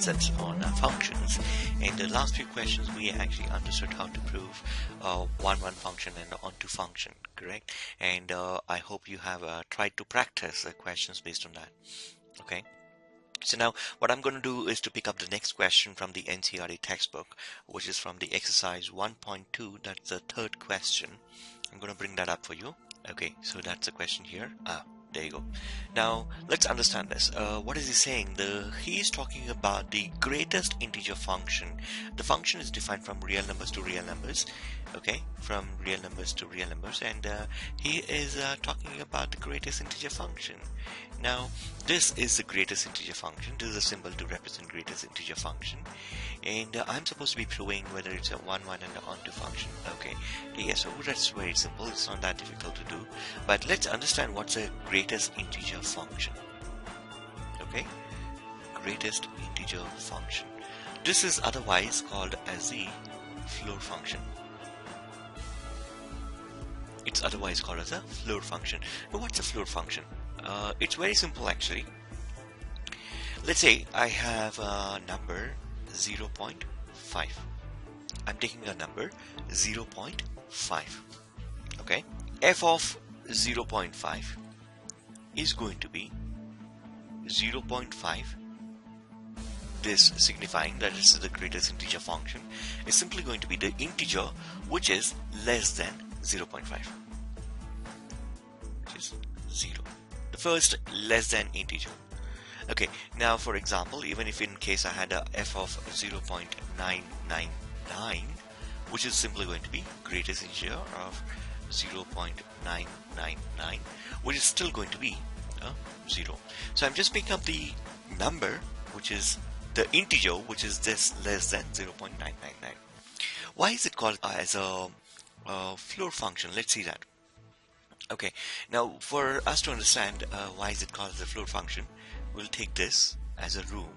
concepts on functions. In the last few questions, we actually understood how to prove one function and onto function, correct? And I hope you have tried to practice the questions based on that. Okay. So now what I'm going to do is to pick up the next question from the NCERT textbook, which is from the exercise 1.2. That's the third question. I'm going to bring that up for you. Okay, so that's the question here. There you go. Now let's understand this. What is he saying? He is talking about the greatest integer function. The function is defined from real numbers to real numbers. Okay, from real numbers to real numbers, and he is talking about the greatest integer function. Now this is the greatest integer function. This is a symbol to represent greatest integer function, and I'm supposed to be proving whether it's a 1 and an onto function. Okay, yeah, so that's very simple. It's not that difficult to do, but let's understand what's a greatest integer function. Okay, greatest integer function. This is otherwise called as the floor function. It's otherwise called as a floor function. Now what's a floor function? It's very simple actually. Let's say I have a number 0.5. I'm taking a number 0.5. Okay, f of 0.5 is going to be 0.5. This signifying that this is the greatest integer function is simply going to be the integer which is less than 0.5, which is 0. The first less than integer. Okay, now for example, even if in case I had a f of 0.999, which is simply going to be greatest integer of 0.999, which is still going to be 0. So I'm just picking up the number which is the integer which is this less than 0.999. Why is it called as a floor function? Let's see that. Okay, now for us to understand why is it called as a floor function, we'll take this as a room.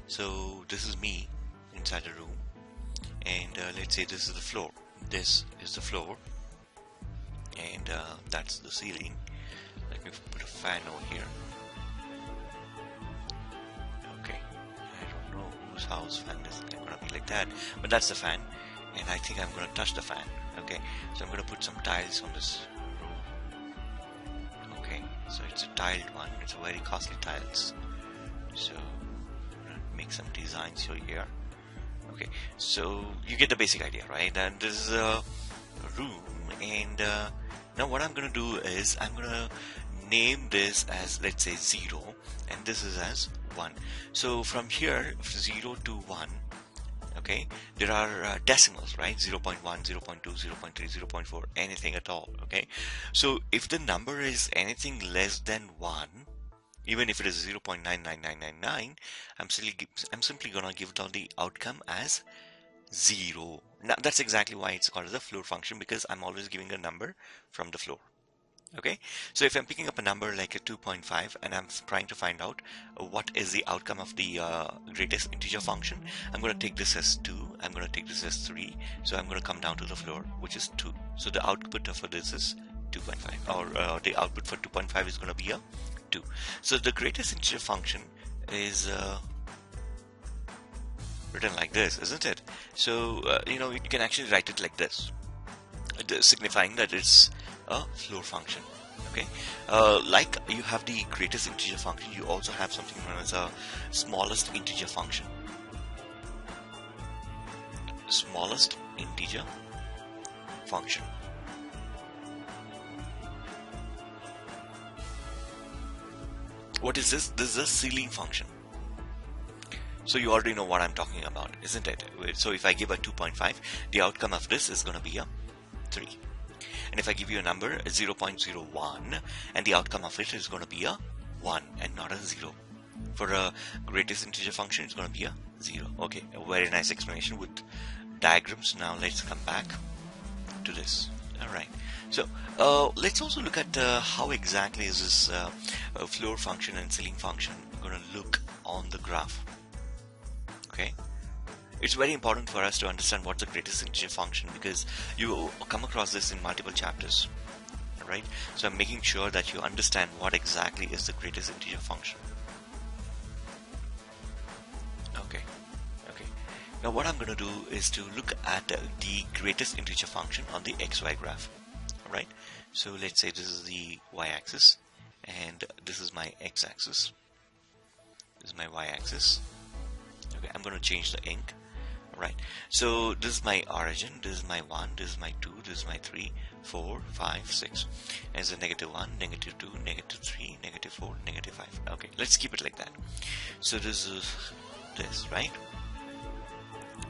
So this is me inside a room, and let's say this is the floor. This is the floor, and that's the ceiling. Let me put a fan over here. Okay, I don't know whose house fan is gonna be like that, but that's the fan, and I think I'm gonna touch the fan. Okay, so I'm gonna put some tiles on this room. Okay, so it's a tiled one. It's a very costly tiles. So I'm gonna make some designs here. Okay, so you get the basic idea, right? And this is a room, and now what I'm gonna do is I'm gonna name this as, let's say, 0, and this is as 1. So from here, 0 to 1, okay, there are decimals, right? 0.1, 0.2, 0.3, 0.4, anything at all. Okay, so if the number is anything less than 1, even if it is 0.99999, I'm simply gonna give down the outcome as 0. Now that's exactly why it's called as a floor function, because I'm always giving a number from the floor. Okay, so if I'm picking up a number like a 2.5 and I'm trying to find out what is the outcome of the greatest integer function, I'm going to take this as 2, I'm going to take this as 3, so I'm going to come down to the floor, which is 2. So the output for this is 2.5, or the output for 2.5 is going to be a 2. So the greatest integer function is written like this, isn't it? So you can actually write it like this, signifying that it's a floor function. Okay, like you have the greatest integer function, you also have something known as a smallest integer function. Smallest integer function. What is this? This is a ceiling function. So you already know what I'm talking about, isn't it? So if I give a 2.5, the outcome of this is going to be a 3. And if I give you a number 0.01, and the outcome of it is going to be a 1 and not a 0. For a greatest integer function, it's going to be a 0. Okay, a very nice explanation with diagrams. Now let's come back to this. Alright, so let's also look at how exactly is this floor function and ceiling function going to look on the graph. Okay, it's very important for us to understand what's the greatest integer function, because you come across this in multiple chapters. Right, so I'm making sure that you understand what exactly is the greatest integer function. Okay, Now what I'm going to do is to look at the greatest integer function on the xy graph. Alright, so let's say this is the y-axis and this is my x-axis. This is my y-axis. Okay, I'm going to change the ink. Right, so this is my origin, this is my 1, this is my 2, this is my 3, 4, 5, 6. And it's a negative 1, negative 2, negative 3, negative 4, negative 5. Okay, let's keep it like that. So this is this, right?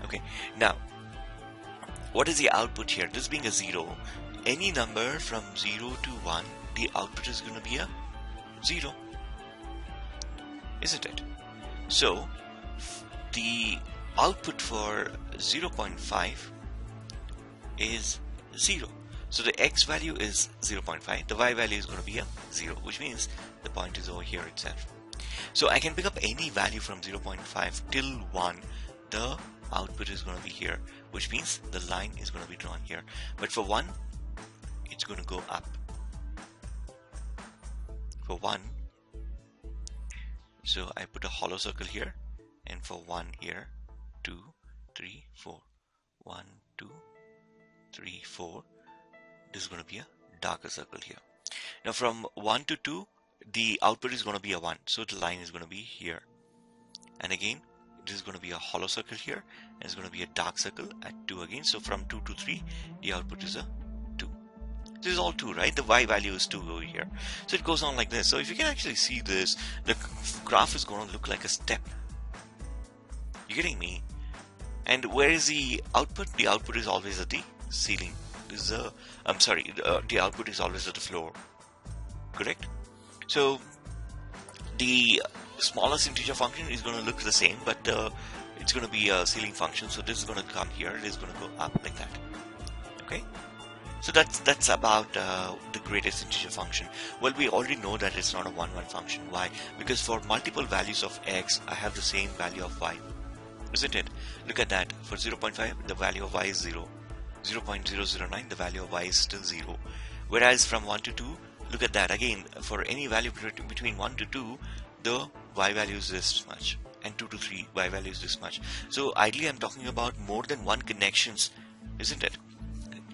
Okay, now what is the output here? This being a 0, any number from 0 to 1, the output is going to be a 0, isn't it? So the output for 0.5 is 0. So the x value is 0.5, the y value is going to be a 0, which means the point is over here itself. So I can pick up any value from 0.5 till 1, the output is going to be here, which means the line is going to be drawn here. But for 1, it's going to go up. For 1, so I put a hollow circle here, and for 1 here, 2, 3, 4. 1, 2, 3, 4. This is going to be a darker circle here. Now from 1 to 2, the output is going to be a 1. So the line is going to be here. And again, this is going to be a hollow circle here. And it's going to be a dark circle at 2 again. So from 2 to 3, the output is a 2. This is all 2, right? The y value is 2 over here. So it goes on like this. So if you can actually see this, the graph is going to look like a step. You getting me? And where is the output? The output is always at the ceiling. This is a, I'm sorry, the output is always at the floor. Correct? So the smallest integer function is going to look the same, but it's going to be a ceiling function. So this is going to come here. It is going to go up like that. Okay? So that's about the greatest integer function. Well, we already know that it's not a 1-1 function. Why? Because for multiple values of x, I have the same value of y. Isn't it? Look at that. For 0.5, the value of y is 0. 0.009, the value of y is still 0. Whereas from 1 to 2, look at that. Again, for any value between 1 to 2, the y value is this much. And 2 to 3, y value is this much. So ideally, I'm talking about more than one connections, isn't it?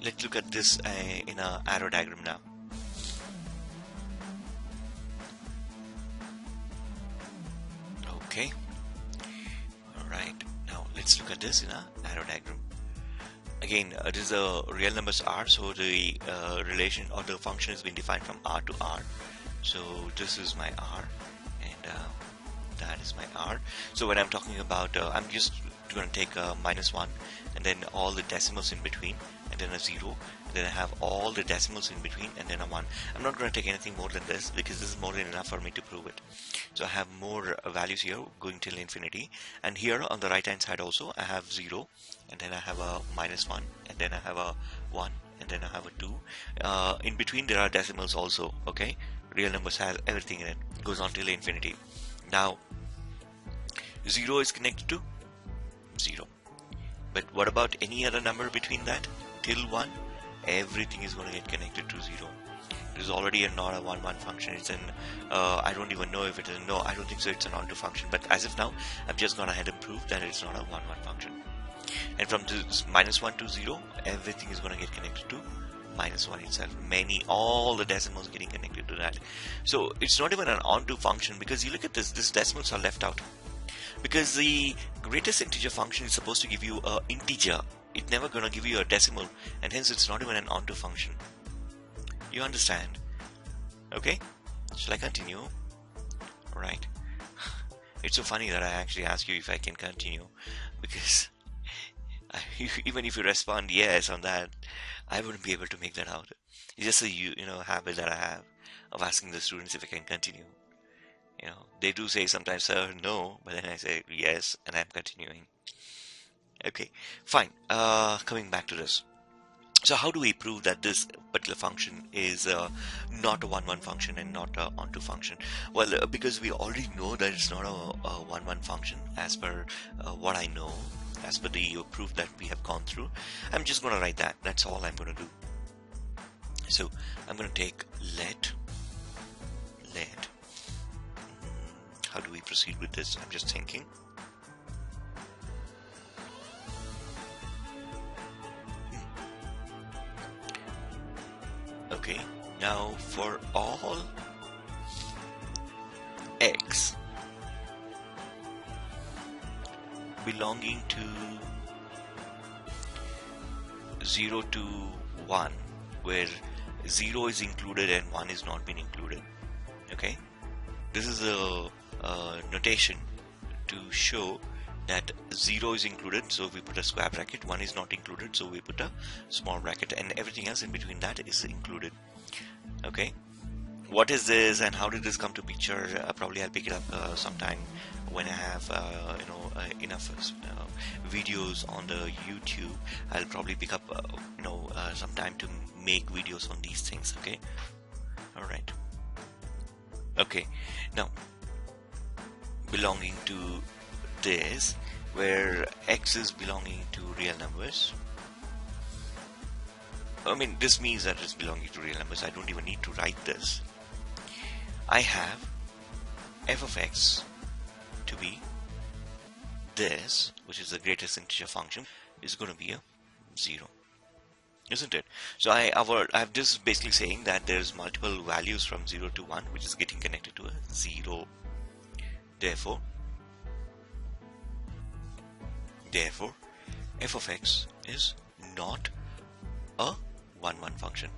Let's look at this in an arrow diagram now. Okay. Alright, now let's look at this in an arrow diagram. Again, this is a real numbers r, so the relation or the function has been defined from r to r. So this is my r, and that is my r. So when I'm talking about, I'm just going to take -1, and then all the decimals in between, and then a 0, and then I have all the decimals in between, and then a 1. I'm not going to take anything more than this, because this is more than enough for me to prove it. So I have more values here going till infinity, and here on the right hand side also I have 0, and then I have a -1, and then I have a 1, and then I have a 2. In between there are decimals also. Okay, real numbers have everything in it, goes on till infinity. Now 0 is connected to 0, but what about any other number between that till 1? Everything is going to get connected to 0. It is already not a 1-1 function. It's an I don't even know if it is. No, I don't think so. It's an onto function. But as of now, I've just gone ahead and proved that it's not a 1-1 function. And from this -1 to 0, everything is going to get connected to -1 itself. All the decimals getting connected to that. So it's not even an onto function, because you look at this. These decimals are left out, because the greatest integer function is supposed to give you an integer. It's never going to give you a decimal, and hence it's not even an onto function. You understand? Okay, shall I continue? Alright. It's so funny that I actually ask you if I can continue, because even if you respond yes on that, I wouldn't be able to make that out. It's just a habit that I have of asking the students if I can continue. They do say sometimes, sir, no, but then I say yes, and I'm continuing. Okay, fine. Coming back to this. So how do we prove that this particular function is not a 1-1 function and not a onto function? Well, because we already know that it's not a 1-1 function as per what I know, as per the proof that we have gone through. I'm just going to write that. That's all I'm going to do. So I'm going to take let. How do we proceed with this? I'm just thinking. Now for all x belonging to 0 to 1, where 0 is included and 1 is not been included. Okay, this is a notation to show that 0 is included, so we put a square bracket. 1 is not included, so we put a small bracket, and everything else in between that is included. Okay, what is this and how did this come to picture? Probably I'll pick it up sometime when I have enough videos on the YouTube. I'll probably pick up some time to make videos on these things. Okay, all right. Okay, now belonging to this, where x is belonging to real numbers. I mean, this means that it's belonging to real numbers. I don't even need to write this. I have f of x to be this, which is the greatest integer function, is going to be a 0, isn't it? So I have this basically saying that there's multiple values from 0 to 1 which is getting connected to a 0. Therefore f of x is not a 1-1 function.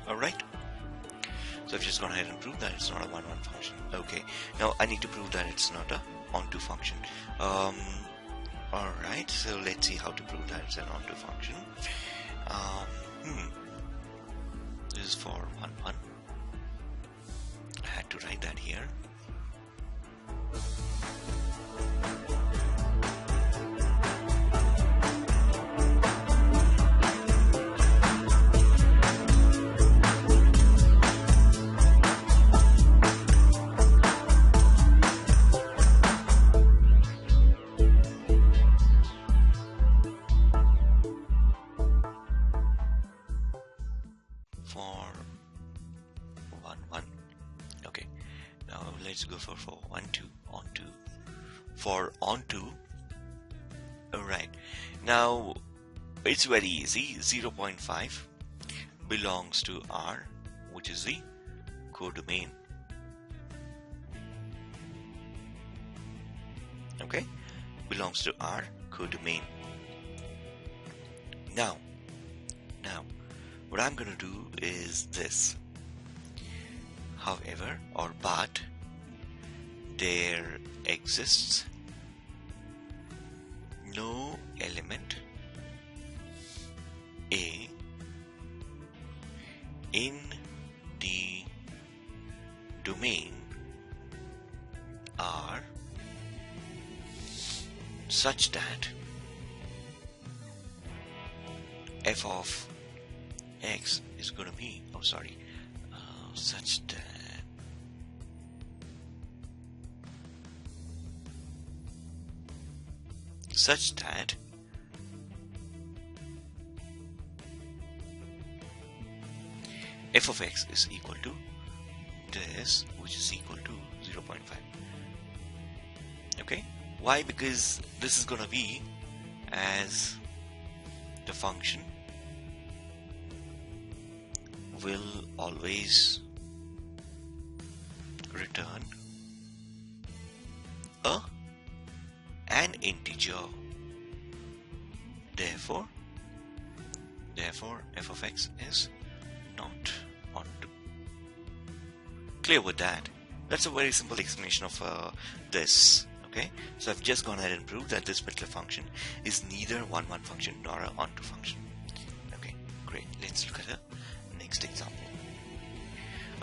Alright, so I've just gone ahead and proved that it's not a 1-1 function. Okay, now I need to prove that it's not a onto function. Alright, so let's see how to prove that it's an onto function. This is for 1-1. I had to write that here. For 1-1. Okay, now let's go for 1-2 onto. For onto, alright, now it's very easy. 0.5 belongs to R, which is the codomain. Okay, belongs to R codomain. Now what I'm going to do is this. However, or but, there exists no element A in the domain R such that f of x is going to be, such that f of x is equal to this, which is equal to 0.5. Okay, why? Because this is going to be as the function will always return an integer. Therefore f of x is not onto. Clear with that? That's a very simple explanation of this. Okay, so I've just gone ahead and proved that this particular function is neither 1-1 function nor an onto function. Okay, great. Let's look at the next example.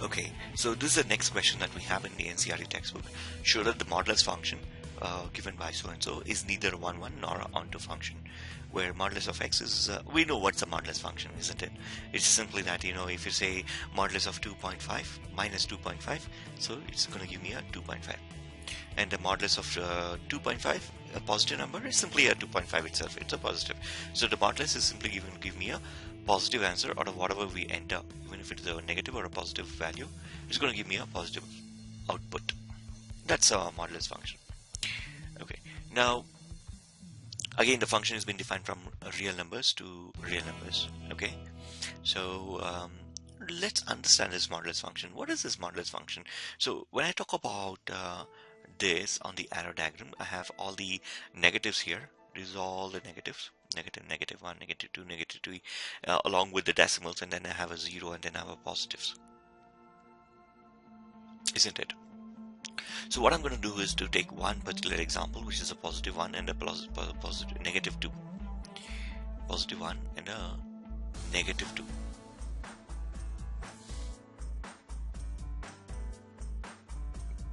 Okay, so this is the next question that we have in the NCERT textbook. Show that the modulus function given by so and so is neither a 1-1 nor an onto function, where modulus of x is, we know what's a modulus function, isn't it? It's simply that, if you say modulus of 2.5 minus 2.5, so it's going to give me a 2.5. And the modulus of 2.5, a positive number, is simply a 2.5 itself. It's a positive. So the modulus is simply give me a positive answer out of whatever we enter. Even if it's a negative or a positive value, it's going to give me a positive output. That's a modulus function. Okay. Now, Again, the function has been defined from real numbers to real numbers. Okay, so let's understand this modulus function. What is this modulus function? So when I talk about this on the arrow diagram, I have all the negatives here. These are all the negatives: negative, negative 1, negative 2, negative 3, along with the decimals, and then I have a 0, and then I have a positives, isn't it? So what I'm going to do is to take one particular example, which is a positive 1 and a positive negative 2, positive 1 and a negative 2.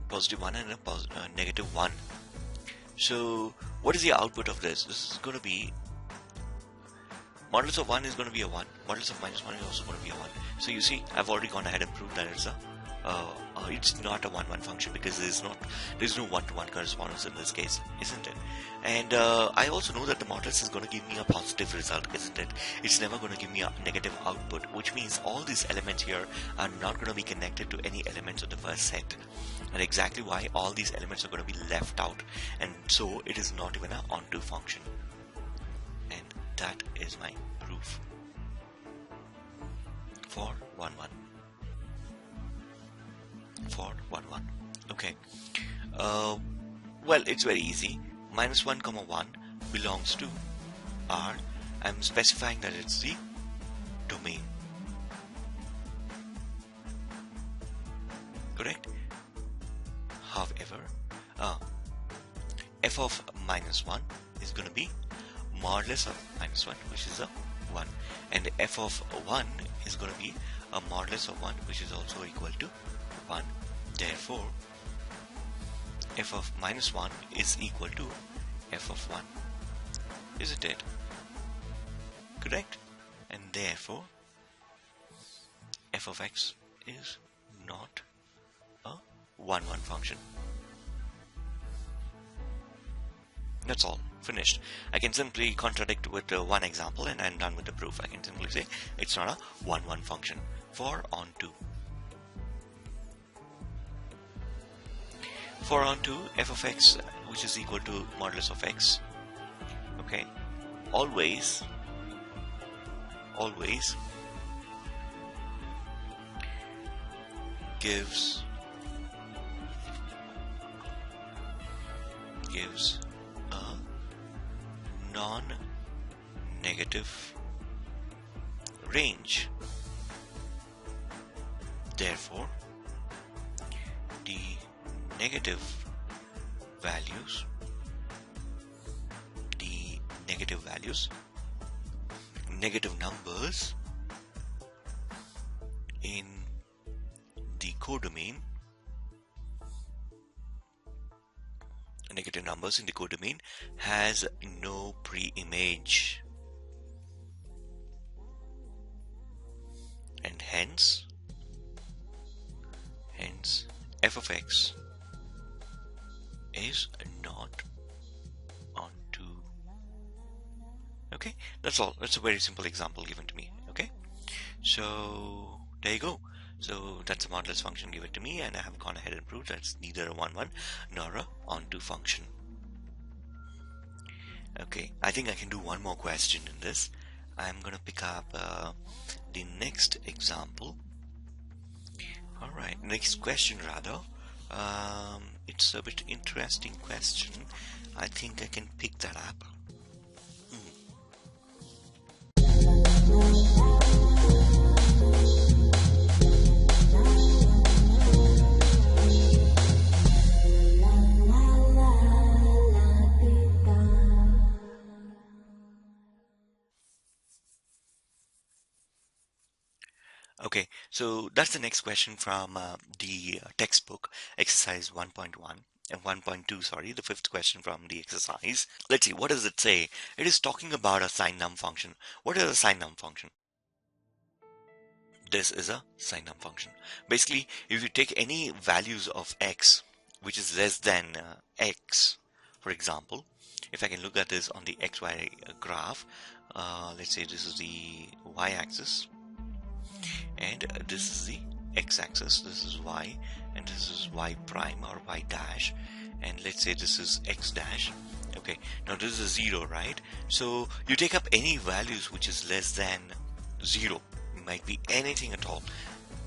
Positive 1 and a negative 1. So what is the output of this? This is going to be modulus of 1 is going to be a 1. Modulus of minus 1 is also going to be a 1. So you see, I've already gone ahead and proved that it's not a 1-1 function, because there's no one-to-one correspondence in this case, isn't it? And I also know that the modulus is going to give me a positive result, isn't it? It's never going to give me a negative output, which means all these elements here are not going to be connected to any elements of the first set. And exactly why all these elements are going to be left out, and so it is not even an onto function. And that is my proof for 1-1. For 1-1. Okay. Well, it's very easy. Minus 1 comma 1 belongs to R. I'm specifying that it's the domain. Correct? However, f of minus 1 is going to be modulus of minus 1, which is a 1, and f of 1 is going to be a modulus of 1, which is also equal to 1. Therefore, f of minus 1 is equal to f of 1, isn't it? Correct? And therefore, f of x is not a 1-1 function. That's all. Finished. I can simply contradict with one example and I'm done with the proof. I can simply say it's not a 1-1 function. For on 2. For on 2, f of x, which is equal to modulus of x, okay, always gives a non-negative range. Therefore, the negative values, negative numbers in the codomain, has no pre-image, and hence f of x is not onto. Okay, that's all. That's a very simple example given to me. Okay, so there you go. So that's a modulus function given to me, and I have gone ahead and proved that's neither a 1-1 nor a onto function. Okay, I think I can do one more question in this. I'm gonna pick up the next example. Alright, next question rather. It's a bit interesting question. I think I can pick that up. Okay, so that's the next question from the textbook, exercise 1.1 and 1.2, sorry, the fifth question from the exercise. Let's see, what does it say? It is talking about a sine num function. What is a sine num function? This is a sine num function. Basically, if you take any values of x, which is less than x, for example, if I can look at this on the xy graph, let's say this is the y-axis, and this is the x-axis, this is y, and this is y prime or y dash, and let's say this is x dash. Okay, now this is a 0, right? So you take up any values which is less than 0. It might be anything at all.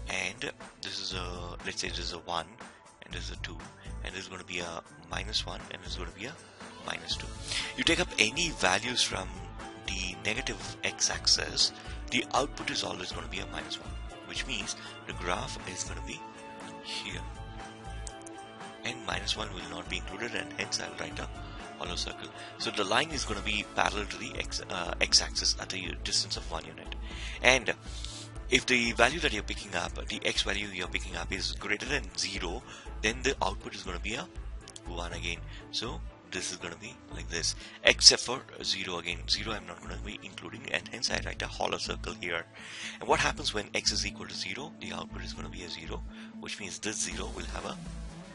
And this is a, let's say this is a 1, and this is a 2, and this is going to be a -1, and this is going to be a -2. You take up any values from the negative x-axis, the output is always going to be a -1, which means the graph is going to be here. And -1 will not be included, and hence I'll write a hollow circle. So the line is going to be parallel to the x-axis at a distance of 1 unit. And if the value that you're picking up, the x value you're picking up is greater than 0, then the output is going to be a 1 again. So this is going to be like this, except for 0 again. 0 I'm not going to be including, and hence I write a hollow circle here. And what happens when x is equal to 0? The output is going to be a 0, which means this 0 will have a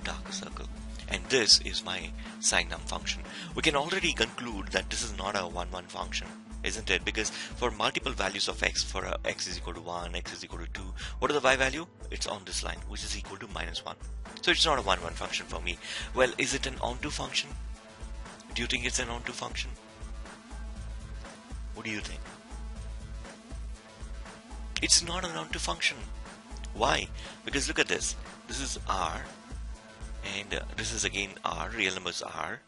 darker circle. And this is my sine num function. We can already conclude that this is not a 1-1 function, isn't it? Because for multiple values of x, for x is equal to 1, x is equal to 2, what is the y value? It's on this line, which is equal to -1. So it's not a 1-1 function for me. Well, is it an onto function? Do you think it's an onto function? What do you think? It's not an onto function. Why? Because look at this. This is r, and this is again r, real numbers r,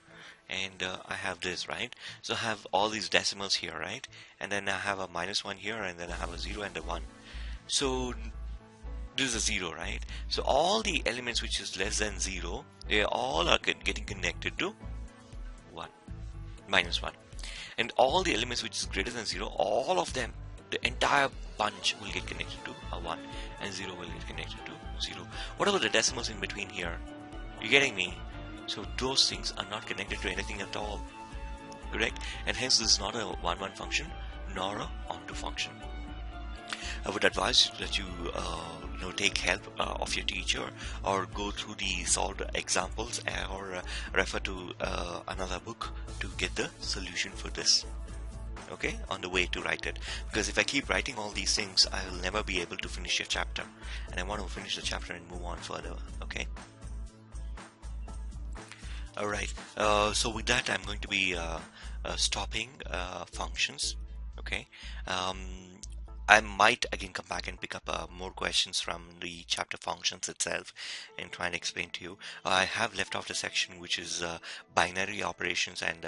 and I have this, right? So I have all these decimals here, right? And then I have a -1 here, and then I have a 0 and a 1. So this is a 0, right? So all the elements which is less than 0, they all are getting connected to 1, -1. And all the elements which is greater than 0, all of them, the entire bunch will get connected to a 1, and 0 will get connected to 0. What about the decimals in between here? You getting me? So those things are not connected to anything at all, correct? And hence this is not a 1-1 function nor a onto function. I would advise that you take help of your teacher, or go through the solved examples, or refer to another book to get the solution for this, okay, on the way to write it. Because if I keep writing all these things, I will never be able to finish your chapter, and I want to finish the chapter and move on further, okay? Alright, so with that I'm going to be stopping functions, okay? I might again come back and pick up more questions from the chapter functions itself and try and explain to you. I have left off the section which is binary operations and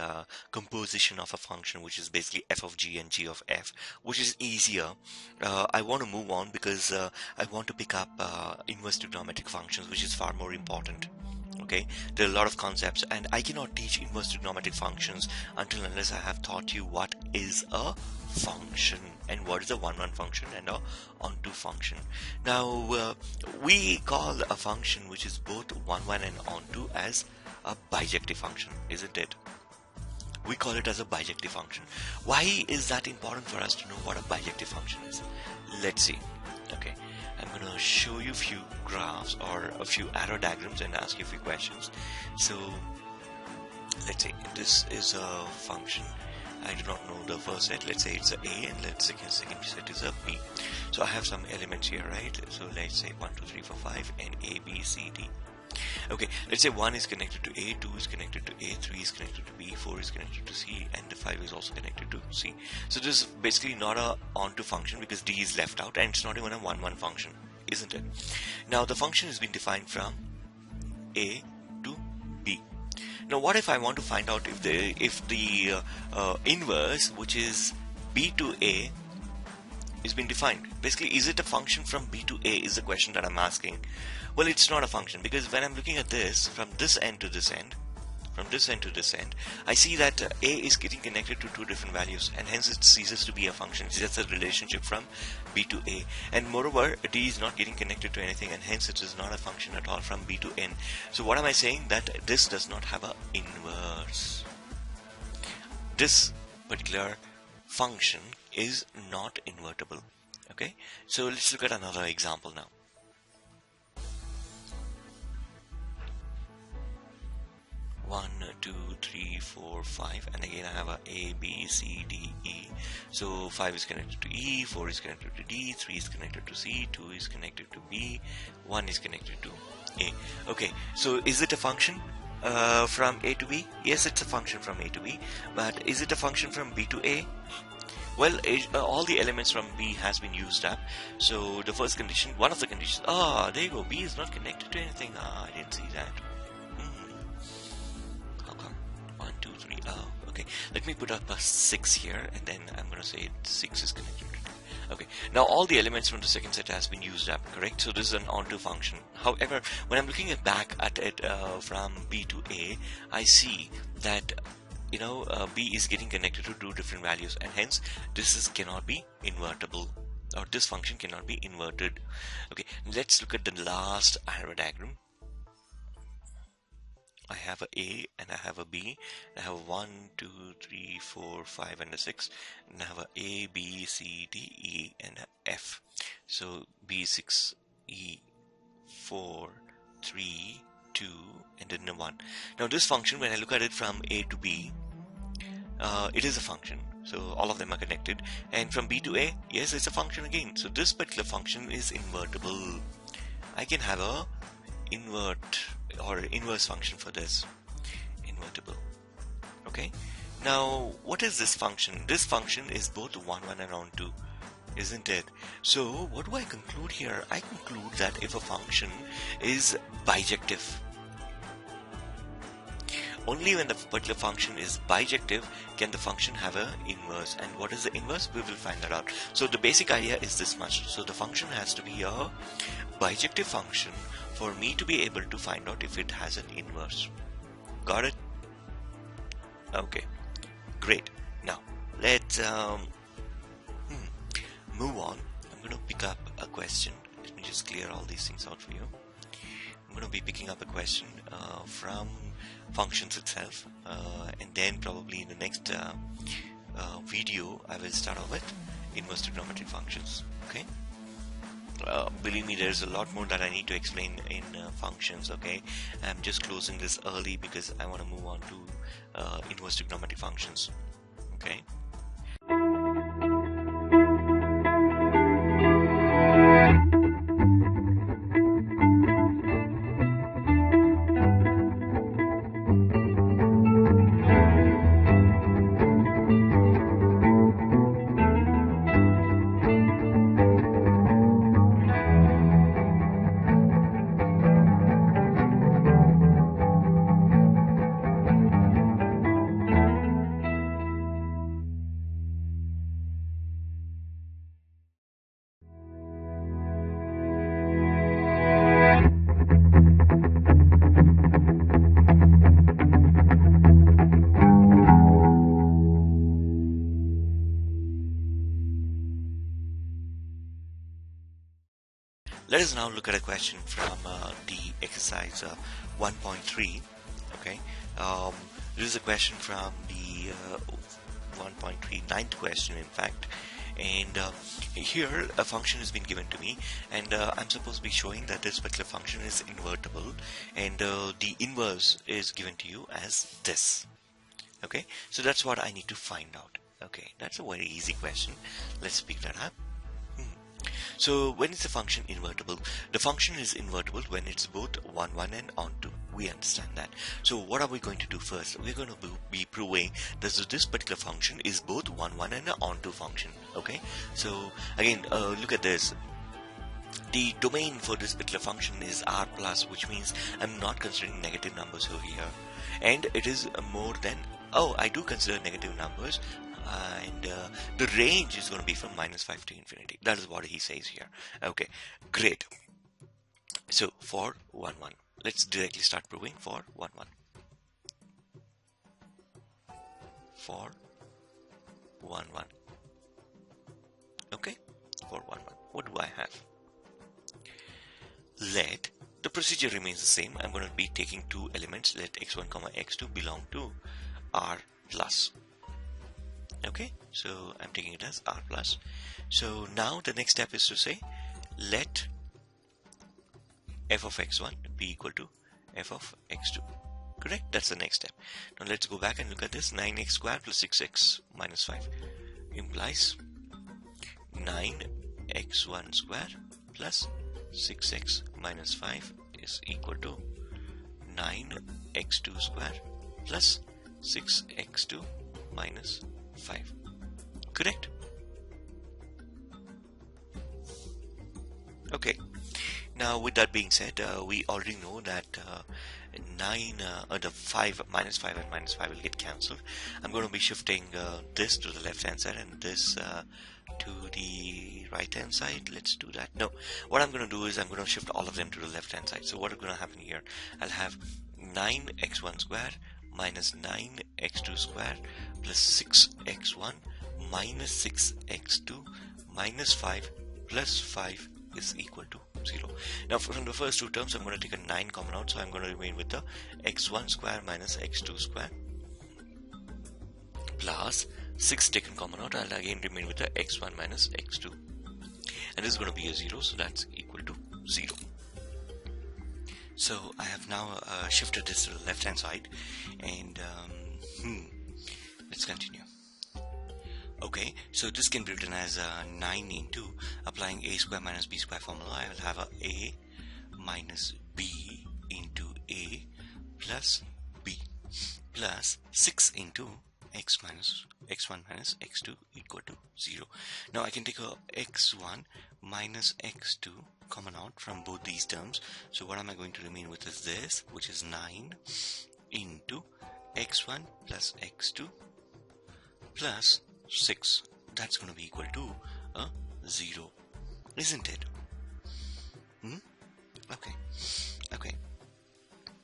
composition of a function, which is basically f of g and g of f, which is easier. I want to move on because I want to pick up inverse trigonometric functions, which is far more important. Okay, there are a lot of concepts, and I cannot teach inverse trigonometric functions unless I have taught you what is a function and what is a 1-1 function and a onto function. Now we call a function which is both 1-1 and onto as a bijective function, isn't it? We call it as a bijective function. Why is that important for us to know what a bijective function is? Let's see. Okay, I'm going to show you a few graphs or a few arrow diagrams and ask you a few questions. So let's say this is a function. I do not know the first set. Let's say it's a A, and let's say the second set is a B. So I have some elements here, right? So let's say 1, 2, 3, 4, 5 and A, B, C, D. Okay, let's say 1 is connected to A, 2 is connected to A, 3 is connected to B, 4 is connected to C, and the 5 is also connected to C. So this is basically not a onto function because D is left out, and it's not even a 1-1 function, isn't it? Now the function has been defined from A to B. Now what if I want to find out if the inverse, which is B to A, is being defined? Basically, is it a function from B to A is the question that I'm asking. Well, it's not a function, because when I'm looking at this from this end to this end, I see that A is getting connected to two different values, and hence it ceases to be a function. It's just a relationship from B to A. And moreover, D is not getting connected to anything, and hence it is not a function at all from B to N. So what am I saying? That this does not have an inverse. This particular function is not invertible. Okay, so let's look at another example now. One, 2, 3, 4, 5, and again I have a B, C, D, E. So 5 is connected to E, 4 is connected to D, 3 is connected to C, 2 is connected to B, 1 is connected to A. Okay, so is it a function? From A to B? Yes, it's a function from A to B, but is it a function from B to A? Well, all the elements from B has been used up. So the first condition, one of the conditions, there you go, B is not connected to anything. I didn't see that. How come? 1, 2, 3. Okay. Let me put up a 6 here, and then I'm going to say 6 is connected to 2. Okay. Now all the elements from the second set has been used up, correct? So this is an onto function. However, when I'm looking back at it from B to A, I see that B is getting connected to 2 different values, and hence this cannot be invertible, or this function cannot be inverted. Okay, let's look at the last arrow diagram. I have a A and I have a B. I have a 1, 2, 3, 4, 5 and a 6, and I have a A, B, C, D, E and a F. So B6, E, 4, 3, 2 and then a 1. Now this function, when I look at it from A to B, it is a function, so all of them are connected. And from B to A, yes, it's a function again. So this particular function is invertible. I can have a inverse function for this. Invertible. Okay. Now, what is this function? This function is both 1, 1 and onto, isn't it? So what do I conclude here? I conclude that if a function is bijective, only when the particular function is bijective can the function have an inverse. And what is the inverse? We will find that out. So the basic idea is this much. So the function has to be a bijective function for me to be able to find out if it has an inverse. Got it? Okay, great. Now let's move on. I'm going to pick up a question. Let me just clear all these things out for you. I'm going to be picking up a question from functions itself, and then probably in the next video I will start off with inverse trigonometric functions. Okay, believe me, there's a lot more that I need to explain in functions. Okay, I'm just closing this early because I want to move on to inverse trigonometric functions. Okay. Let us now look at a question from the exercise 1.3. Okay, this is a question from the 1.3 ninth question, in fact. And here a function has been given to me, and I'm supposed to be showing that this particular function is invertible, and the inverse is given to you as this. Okay, so that's what I need to find out. Okay, that's a very easy question. Let's pick that up. So when is the function invertible? The function is invertible when it's both 1, 1 and onto. We understand that. So what are we going to do first? We're going to be proving that this particular function is both 1, 1 and an onto function. Okay. So again, look at this. The domain for this particular function is r plus, which means I'm not considering negative numbers over here. And it is more than, I do consider negative numbers. And the range is going to be from -5 to infinity. That is what he says here. Okay, great. So for 1, 1, let's directly start proving for 1, 1. For 1, 1. Okay, for 1, 1. What do I have? Let the procedure remains the same. I'm going to be taking two elements. Let x1, x2 belong to r plus. Okay, so I'm taking it as r plus. So now the next step is to say let f of x1 be equal to f of x2. Correct? That's the next step. Now let's go back and look at this. 9x squared plus 6x minus 5 implies 9x1 squared plus 6x minus 5 is equal to 9 x2 square plus 6x2 minus 5. Correct? Okay. Now, with that being said, we already know that the 5 minus 5 and minus 5 will get cancelled. I'm going to be shifting this to the left hand side and this to the right hand side. Let's do that. No, what I'm going to do is I'm going to shift all of them to the left hand side. So what is going to happen here? I'll have 9x1 square minus 9x2 square plus 6x1 minus 6x2 minus 5 plus 5 is equal to 0. Now from the first two terms I'm going to take a 9 common out, so I'm going to remain with the x1 square minus x2 square plus 6 taken common out. I'll again remain with the x1 minus x2, and this is going to be a 0, so that's equal to 0. So I have now shifted this to the left hand side, and let's continue. Okay, so this can be written as 9 into applying a square minus b square formula. I will have a minus b into a plus b plus 6 into x1 minus x2 equal to 0. Now I can take a x1 minus x2 common out from both these terms. So what am I going to remain with is this, which is 9 into x1 plus x2 plus 6. That's going to be equal to 0, isn't it? Okay.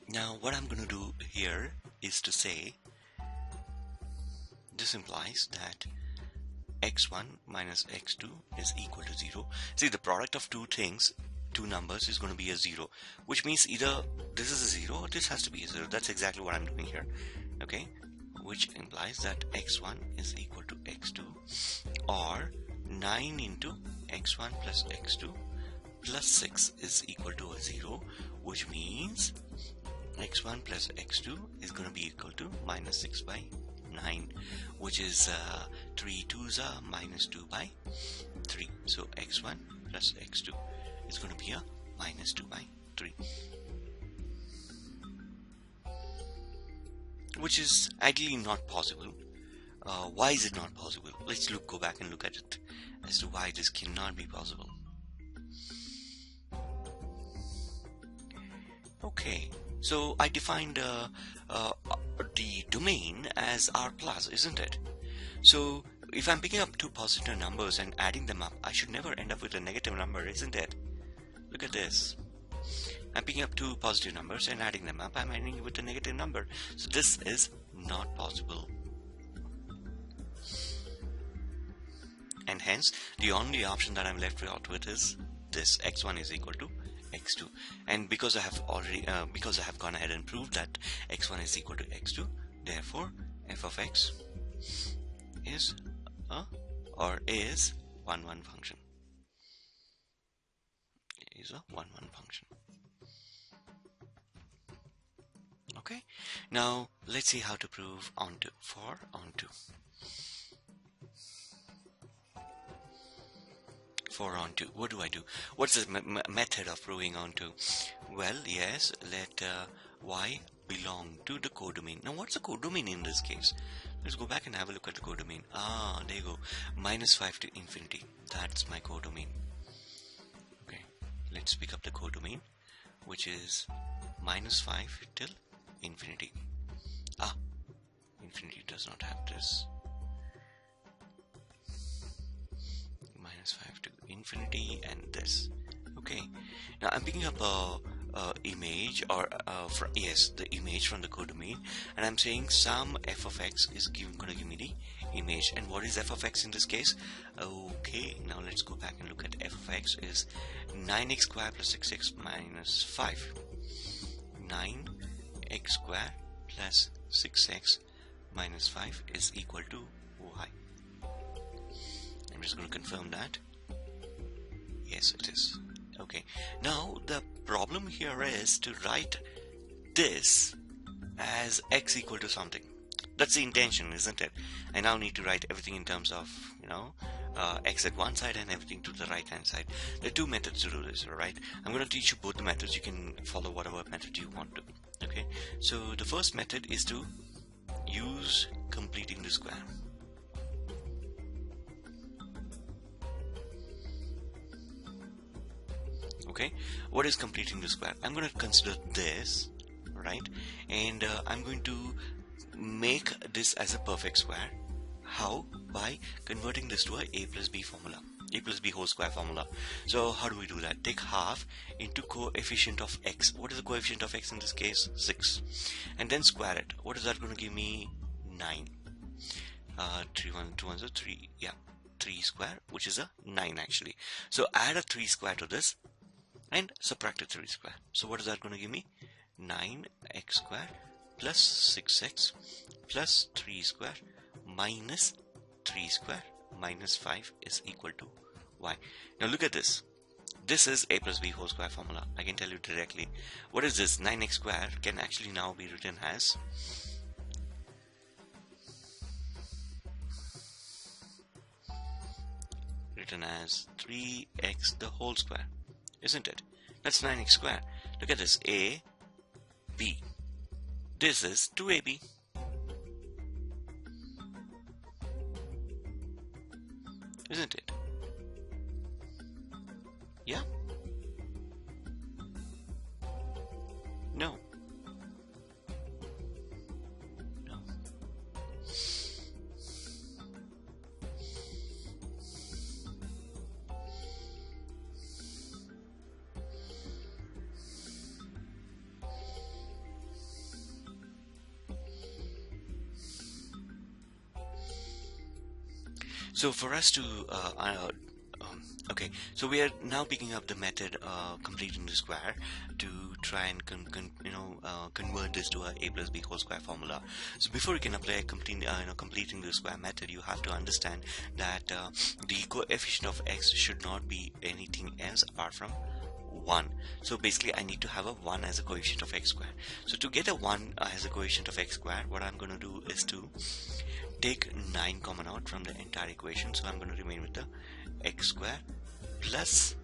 Now what I'm going to do here is to say this implies that x1 minus x2 is equal to 0. See, the product of two numbers is going to be a 0, which means either this is a 0 or this has to be a 0. That's exactly what I'm doing here. Okay, which implies that x1 is equal to x2, or 9 into x1 plus x2 plus 6 is equal to a 0, which means x1 plus x2 is going to be equal to minus 6 by 9, which is 3 2s are minus 2 by 3. So x1 plus x2 is going to be a minus 2 by 3. Which is ideally not possible. Why is it not possible? Let's go back and look at it as to why this cannot be possible. Okay, so I defined the domain as R plus, isn't it? So if I'm picking up two positive numbers and adding them up, I should never end up with a negative number, isn't it? Look at this. I'm picking up two positive numbers and adding them up, I'm ending with a negative number. So this is not possible. And hence, the only option that I'm left out with is this: x1 is equal to x2. And because I have gone ahead and proved that x1 is equal to x2, therefore f of x is is 1 function. Is a 1 function. Okay, now let's see how to prove onto. For onto. For onto, what do I do? What's the method of proving onto? Well, yes, let y belong to the codomain. Now what's the codomain in this case? Let's go back and have a look at the codomain. There you go, minus 5 to infinity. That's my codomain. Okay, let's pick up the codomain, which is minus 5 till infinity. Infinity does not have this. Minus 5 to infinity and this. Okay, now I'm picking up a image, or the image from the codomain, and I'm saying some f of x is going to give me the image. And what is f of x in this case? Okay, now let's go back and look at f of x is 9x squared plus 6x minus 5. 9x squared plus 6x minus 5 is equal to y. I'm just going to confirm that. Yes, it is. Okay, now the problem here is to write this as x equal to something. That's the intention, isn't it? I now need to write everything in terms of, x at one side and everything to the right hand side. There are two methods to do this, alright? I'm going to teach you both the methods. You can follow whatever method you want to. Okay, so the first method is to use completing the square. Okay, what is completing the square? I'm going to consider this, right? And I'm going to make this as a perfect square. How? By converting this to a plus b formula, a plus b whole square formula. So how do we do that? Take half into coefficient of x. What is the coefficient of x in this case? 6. And then square it. What is that going to give me? 9. 2 ones are 3. Yeah, 3 square, which is a 9 actually. So add a 3 square to this and subtract a 3 square. So what is that going to give me? 9x square plus 6x plus 3 square minus 3 square minus 5 is equal to y. Now look at this. This is a plus b whole square formula. I can tell you directly. What is this? 9x square can actually now be written as written as 3x the whole square, isn't it? That's 9x square. Look at this. A, B. This is 2ab. Isn't it? Yeah? No. No. So for us to okay, so we are now picking up the method completing the square to try and convert this to a plus b whole square formula. So before you can apply completing the square method, you have to understand that the coefficient of x should not be anything else apart from 1. So basically I need to have a 1 as a coefficient of x square. So to get a 1 as a coefficient of x square, what I'm going to do is to take 9 common out from the entire equation. So I'm going to remain with the x square plus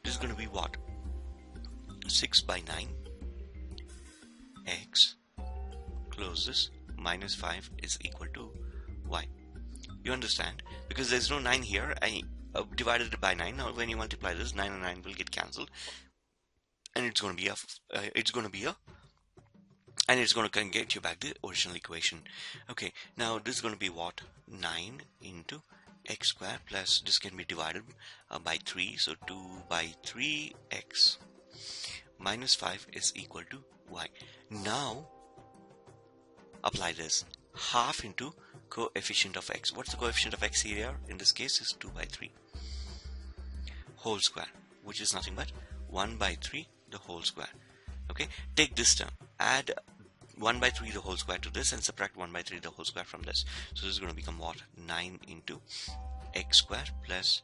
this is going to be what? 6 by 9 x close this minus 5 is equal to y. You understand? Because there's no 9 here. I divided it by 9. Now when you multiply this, 9 and 9 will get cancelled, and it's going to be and it's going to get you back the original equation. Okay, now this is going to be what? 9 into x square plus this can be divided by 3, so 2 by 3x minus 5 is equal to y. Now apply this. Half into coefficient of x. What's the coefficient of x here? In this case is 2 by 3 whole square, which is nothing but 1 by 3 the whole square. Okay, take this term, add 1 by 3 the whole square to this and subtract 1 by 3 the whole square from this. So this is going to become what? 9 into x square plus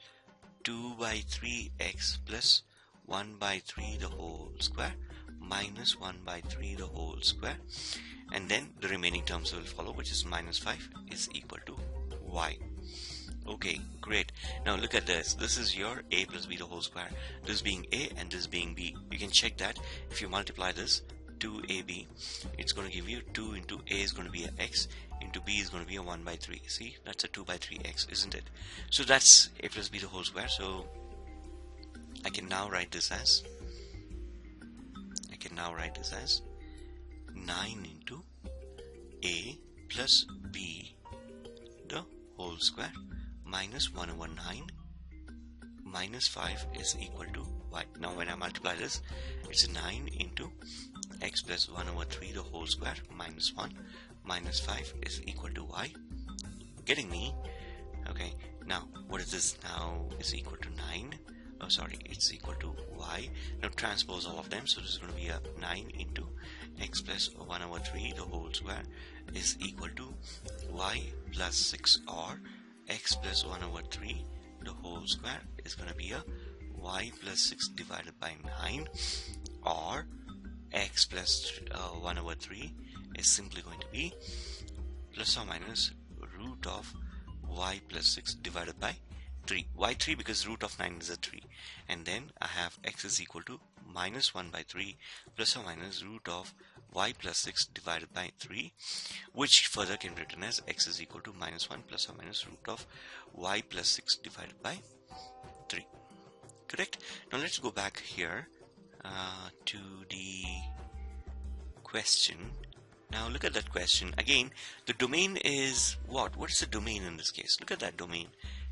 2 by 3x plus 1 by 3 the whole square minus 1 by 3 the whole square, and then the remaining terms will follow, which is minus 5 is equal to y. Okay, great. Now look at this. This is your a plus b the whole square. This being a and this being b. You can check that if you multiply this 2ab, it's going to give you 2 into a is going to be a x into b is going to be a 1 by 3. See, that's a 2 by 3x, isn't it? So that's a plus b the whole square. So I can now write this as 9 into a plus b the whole square minus 1 over 9 minus 5 is equal to y. Now when I multiply this, it's 9 into x plus 1 over 3 the whole square minus 1 minus 5 is equal to y. Getting me? Okay, now what is this? Now is equal to 9. Oh sorry, it's equal to y. Now transpose all of them. So this is going to be a 9 into x plus 1 over 3 the whole square is equal to y plus 6, or x plus 1 over 3 the whole square is going to be a y plus 6 divided by 9, or x plus 1 over 3 is simply going to be plus or minus root of y plus 6 divided by 3. Why 3? Because root of 9 is a 3. And then I have x is equal to minus 1 by 3 plus or minus root of y plus 6 divided by 3, which further can be written as x is equal to minus 1 plus or minus root of y plus 6 divided by 3. Correct? Now let's go back here to the question. Now look at that question again. The domain is what? What is the domain in this case? Look at that domain.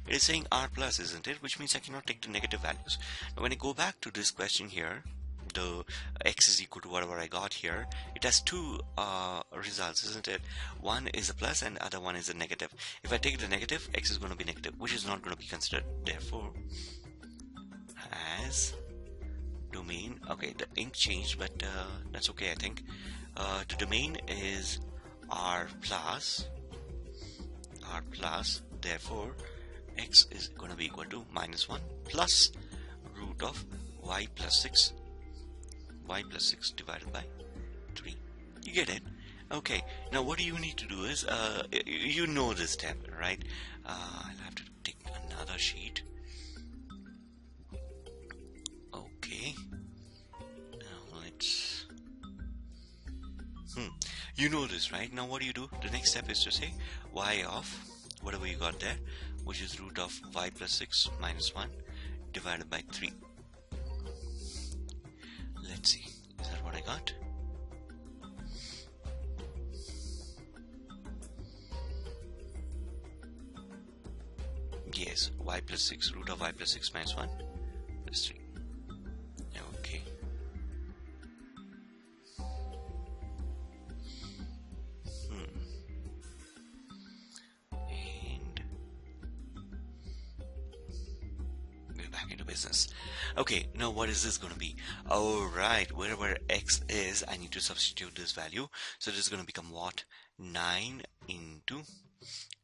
It is saying r plus, isn't it? Which means I cannot take the negative values. Now when I go back to this question here, the x is equal to whatever I got here, it has two results, isn't it? One is a plus and the other one is a negative. If I take the negative, x is going to be negative, which is not going to be considered. Therefore, as domain, okay, the ink changed, but that's okay, I think. The domain is r plus, therefore x is going to be equal to minus 1 plus root of y plus 6 divided by 3. You get it? Okay, now what you need to do is you know this step, right? I'll have to take another sheet. Okay, now let's you know this, right? Now what do you do? The next step is to say y of whatever you got there, which is root of y plus 6 minus 1 divided by 3. Let's see, is that what I got? Yes, y plus 6, root of y plus 6 minus 1 plus 3. Okay. Into business. Okay, now what is this going to be? All right, wherever x is, I need to substitute this value. So this is going to become what? 9 into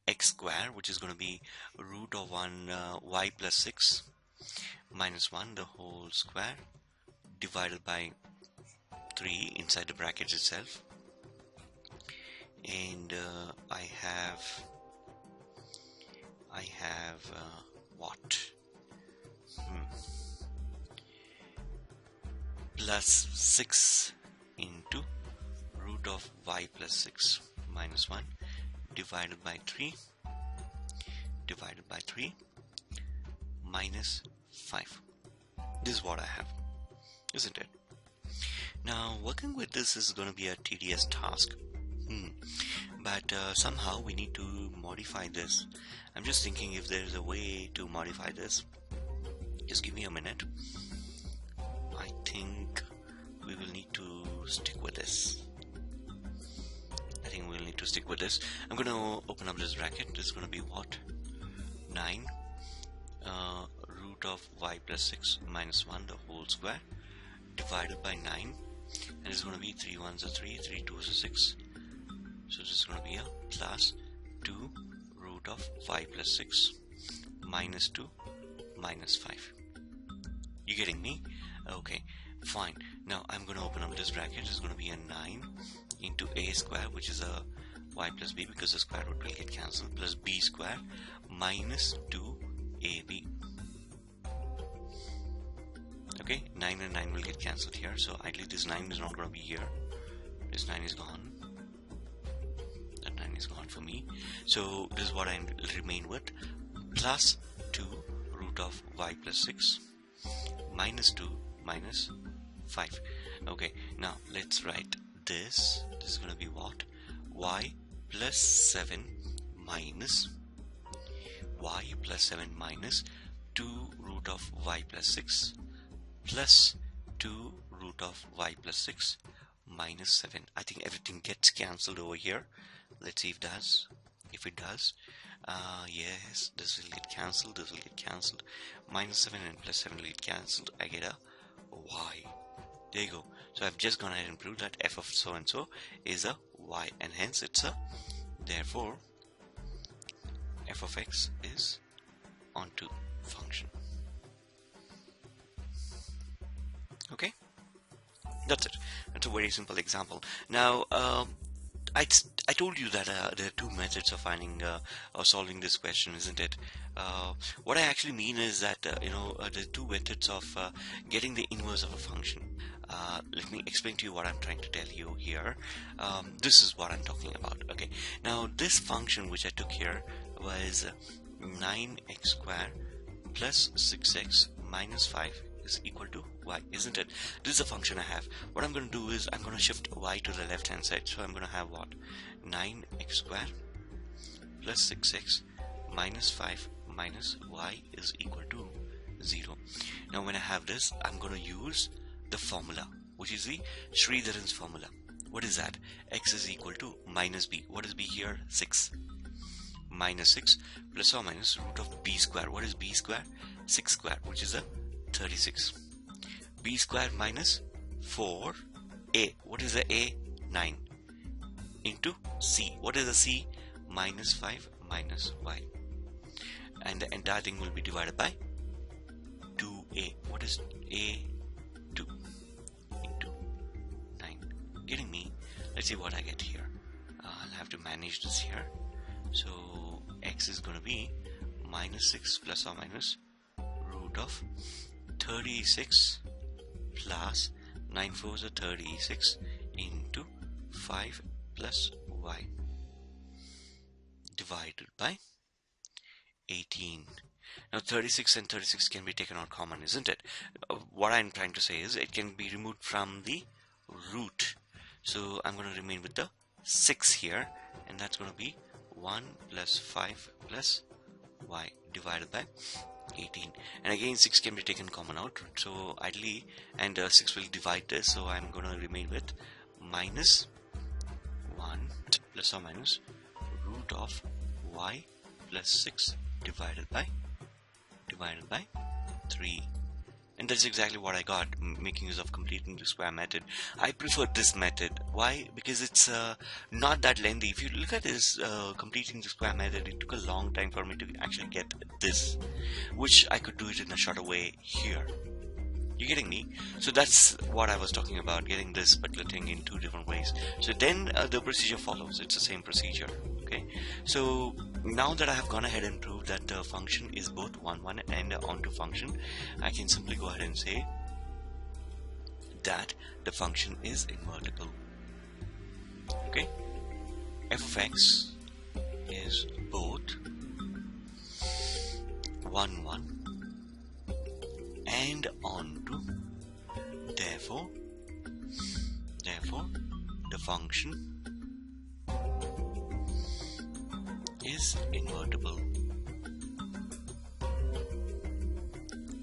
x square, which is going to be root of 1 y plus 6 minus 1 the whole square divided by 3 inside the brackets itself. And I have what? Plus 6 into root of y plus 6 minus 1 divided by 3 minus 5. This is what I have, isn't it? Now working with this is going to be a tedious task, but somehow we need to modify this. I'm just thinking if there is a way to modify this. Just give me a minute. I think we will need to stick with this. I'm going to open up this bracket. This is going to be what? 9 root of y plus 6 minus 1 the whole square divided by 9, and it's going to be 3 1s are 3, 3 2s are 6. So this is going to be a plus 2 root of y plus 6 minus 2 minus 5. You getting me? Okay, fine. Now I'm going to open up this bracket. It's going to be a 9 into a square, which is a y plus b because the square root will get cancelled, plus b square minus 2ab. Okay, 9 and 9 will get cancelled here. So ideally this 9 is not going to be here. This 9 is gone. That 9 is gone for me. So this is what I remain with. Plus 2 root of y plus 6 minus 2 minus 5. Okay, now let's write this. This is going to be what? Y plus 7 minus 2 root of y plus 6 plus 2 root of y plus 6 minus 7. I think everything gets cancelled over here. Let's see if it does. If it does, yes, this will get cancelled, this will get cancelled. Minus 7 and plus 7 will get cancelled. I get a y. There you go. So I've just gone ahead and proved that f of so and so is a y, and hence it's a, therefore f of x is onto function. Okay, that's it. That's a very simple example. Now I told you that there are two methods of finding or solving this question, isn't it? What I actually mean is that there are two methods of getting the inverse of a function. Let me explain to you what I'm trying to tell you here. This is what I'm talking about. Okay, now this function which I took here was 9x squared plus 6x minus 5 is equal to y, isn't it? This is a function I have. What I'm going to do is I'm going to shift y to the left hand side. So I'm going to have what? 9x squared plus 6x minus 5 minus y is equal to 0. Now when I have this, I'm going to use the formula, which is the Sridharan's formula. What is that? X is equal to minus b. What is b here? 6. Minus 6 plus or minus root of b square. What is b square? 6 square, which is a 36. B square minus 4a. What is the a? 9. Into c. What is the c? Minus 5 minus y. And the entire thing will be divided by 2a. What is a? 2 into 9. Getting me? Let's see what I get here. I'll have to manage this here. So x is going to be minus 6 plus or minus root of 36 plus 9 4s are 36 into 5 plus y divided by 18. Now 36 and 36 can be taken out common, isn't it? What I'm trying to say is it can be removed from the root. So I'm going to remain with the 6 here, and that's going to be 1 plus 5 plus y divided by 18. And again 6 can be taken common out, so ideally, and 6 will divide this, so I'm going to remain with minus 1 plus or minus root of y plus 6 divided by 3. And that's exactly what I got, making use of completing the square method. I prefer this method. Why? Because it's not that lengthy. If you look at this completing the square method, it took a long time for me to actually get this, which I could do it in a shorter way here. You getting me? So that's what I was talking about, getting this particular thing in two different ways. So then the procedure follows. It's the same procedure. Okay, so now that I have gone ahead and proved that the function is both 1 1 and onto function, I can simply go ahead and say that the function is invertible. Okay, f of x is both 1 1 and onto, therefore the function is invertible.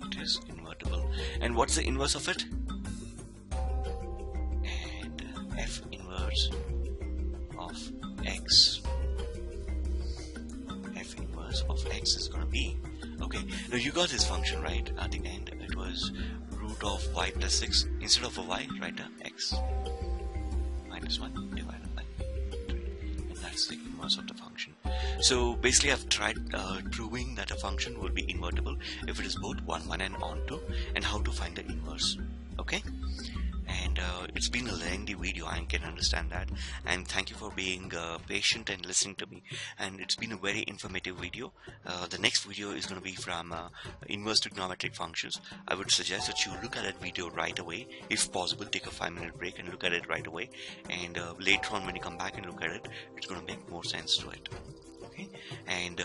It is invertible. And what's the inverse of it? And f inverse of x. F inverse of x is going to be, okay, now you got this function right. At the end it was root of y plus 6. Instead of a y, write a x minus 1 divided by 3. And that's the inverse of the function. So basically I've tried proving that a function will be invertible if it is both 1 1 and onto, and how to find the inverse. Okay, and it's been a lengthy video, I can understand that, and thank you for being patient and listening to me, and it's been a very informative video. The next video is going to be from inverse trigonometric functions. I would suggest that you look at that video right away. If possible, take a 5-minute break and look at it right away, and later on when you come back and look at it, it's going to make more sense to it. Okay, and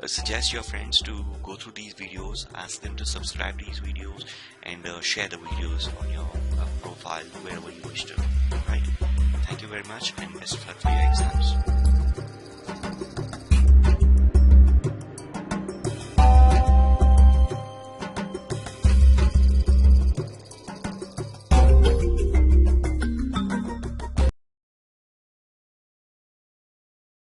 suggest your friends to go through these videos, ask them to subscribe to these videos, and share the videos on your profile wherever you wish to. Right? Thank you very much, and best of luck for your exams.